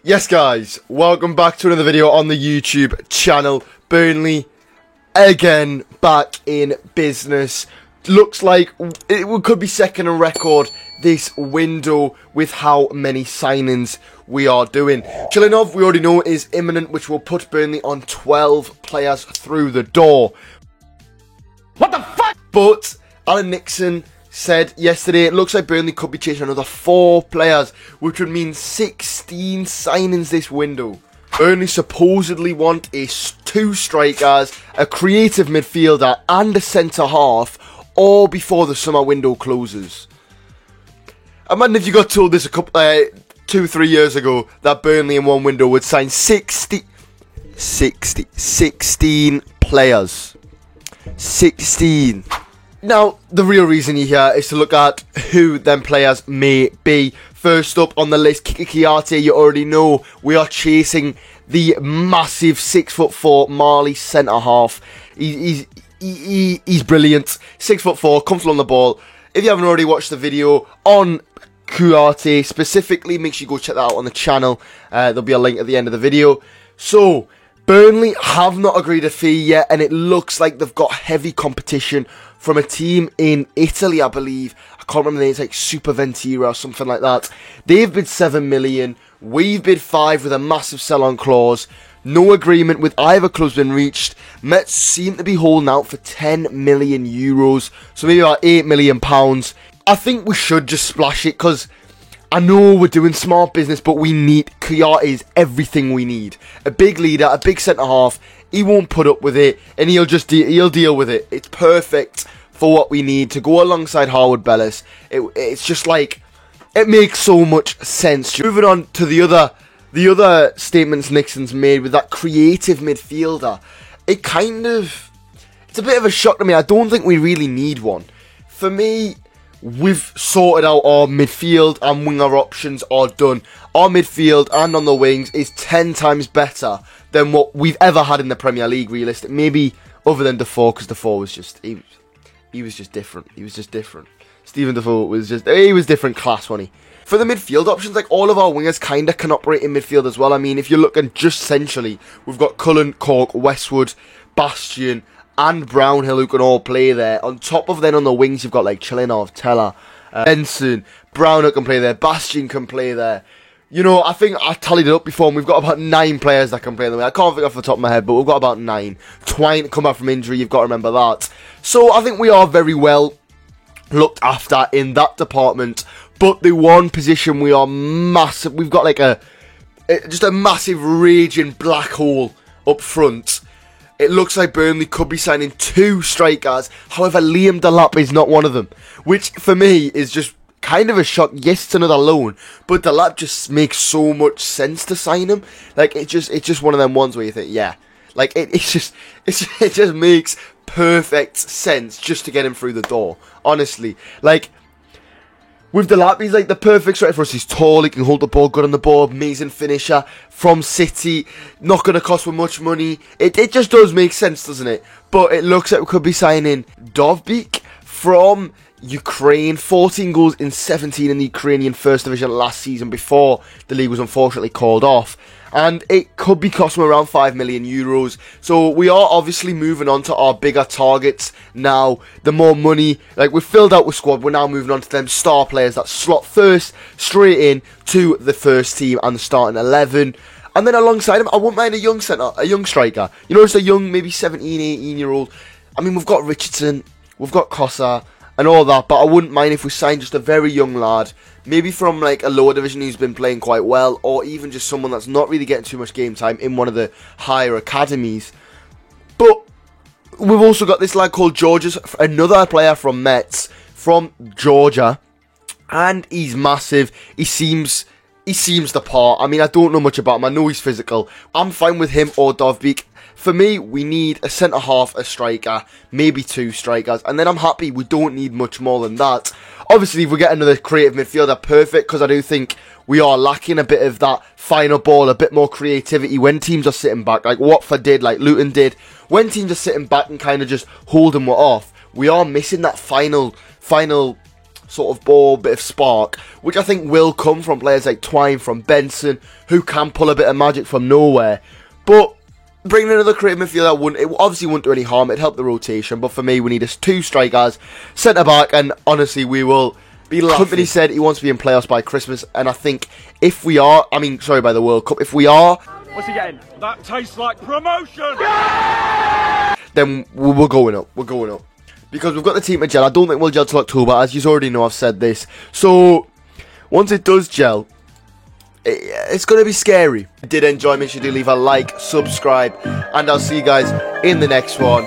Yes guys, welcome back to another video on the YouTube channel. Burnley, again, back in business. Looks like it could be second on record this window with how many signings we are doing. Chilinov, we already know, is imminent, which will put Burnley on 12 players through the door. What the fuck? But Alan Nixon said yesterday it looks like Burnley could be chasing another 4 players, which would mean 16 signings this window. Burnley supposedly want 2 strikers, a creative midfielder and a centre half, all before the summer window closes. Imagine if you got told this a couple 2-3 years ago that Burnley in one window would sign 16 players. 16. Now, the real reason you're here is to look at who them players may be. First up on the list, Kiki Kiarte. You already know we are chasing the massive 6'4" Mali centre half. He's brilliant. 6'4", comfortable on the ball. If you haven't already watched the video on Kiarte specifically, make sure you go check that out on the channel. There'll be a link at the end of the video. So, Burnley have not agreed a fee yet, and it looks like they've got heavy competition from a team in Italy, I believe. I can't remember the name, it's like Superventura or something like that. They've bid 7 million. We've bid 5 with a massive sell-on clause. No agreement with either club's been reached. Mets seem to be holding out for 10 million euros, so maybe about 8 million pounds. I think we should just splash it, because I know we're doing smart business, but we need, Kiarte is everything we need. A big leader, a big centre-half. He won't put up with it, and he'll deal with it. It's perfect for what we need to go alongside Harwood Bellis. It's just like, it makes so much sense. Moving on to the other statements Nixon's made with that creative midfielder. It's a bit of a shock to me. I don't think we really need one. For me, we've sorted out our midfield and winger options are done. Our midfield and on the wings is 10 times better than what we've ever had in the Premier League, realistic. Maybe other than Defoe, because Defoe was just, he was just different. He was just different. Steven Defoe was different class, wasn't he? For the midfield options, like, all of our wingers kind of can operate in midfield as well. I mean, if you're looking just centrally, we've got Cullen, Cork, Westwood, Bastion and Brownhill who can all play there. On top of then on the wings, you've got like Chilinov, Teller, Benson, Brownhill can play there, Bastion can play there. You know, I think I tallied it up before, and we've got about 9 players that can play them. I can't think off the top of my head, but we've got about 9. Twine come back from injury, you've got to remember that. So I think we are very well looked after in that department. But the one position we are massive, we've got like just a massive raging black hole up front. It looks like Burnley could be signing 2 strikers. However, Liam Delap is not one of them, which for me is just kind of a shock. Yes, it's another loan, but Delap just makes so much sense to sign him. Like, it's just one of them ones where you think, yeah, like it just makes perfect sense just to get him through the door. Honestly, like, with Delap, he's like the perfect striker for us. He's tall, he can hold the ball, good on the ball, amazing finisher from City, not going to cost us much money. It just does make sense, doesn't it? But it looks like we could be signing Dovbyk from Ukraine. 14 goals in 17 in the Ukrainian First Division last season before the league was unfortunately called off. And it could be costing around 5 million euros. So we are obviously moving on to our bigger targets now. The more money, like, we've filled out with squad, we're now moving on to them star players that slot first straight in to the first team and the starting 11. And then alongside him, I wouldn't mind a young centre, a young striker. You know, just a young, maybe 17, 18-year-old. I mean, we've got Richardson, we've got Kosa and all that, but I wouldn't mind if we signed just a very young lad, maybe from like a lower division who's been playing quite well, or even just someone that's not really getting too much game time in one of the higher academies. But we've also got this lad called Georges, another player from Mets, from Georgia, and he's massive. He seems the part. I mean, I don't know much about him. I know he's physical. I'm fine with him or Dovbyk. For me, we need a centre-half, a striker, maybe 2 strikers, and then I'm happy. We don't need much more than that. Obviously, if we get another creative midfielder, perfect, because I do think we are lacking a bit of that final ball, a bit more creativity when teams are sitting back, like Watford did, like Luton did. When teams are sitting back and kind of just holding what off, we are missing that final sort of ball, bit of spark, which I think will come from players like Twine, from Benson, who can pull a bit of magic from nowhere. But bringing another creative midfielder, it obviously wouldn't do any harm. It'd help the rotation. But for me, we need us 2 strikers, centre-back, and honestly, we will be laughing. Company said he wants to be in playoffs by Christmas, and I think if we are, by the World Cup, if we are... What's he getting? That tastes like promotion! Then we're going up. We're going up. Because we've got the team to gel. I don't think we'll gel till October, as you already know, I've said this. So, once it does gel, it's going to be scary. If you did enjoy, make sure to leave a like, subscribe, and I'll see you guys in the next one.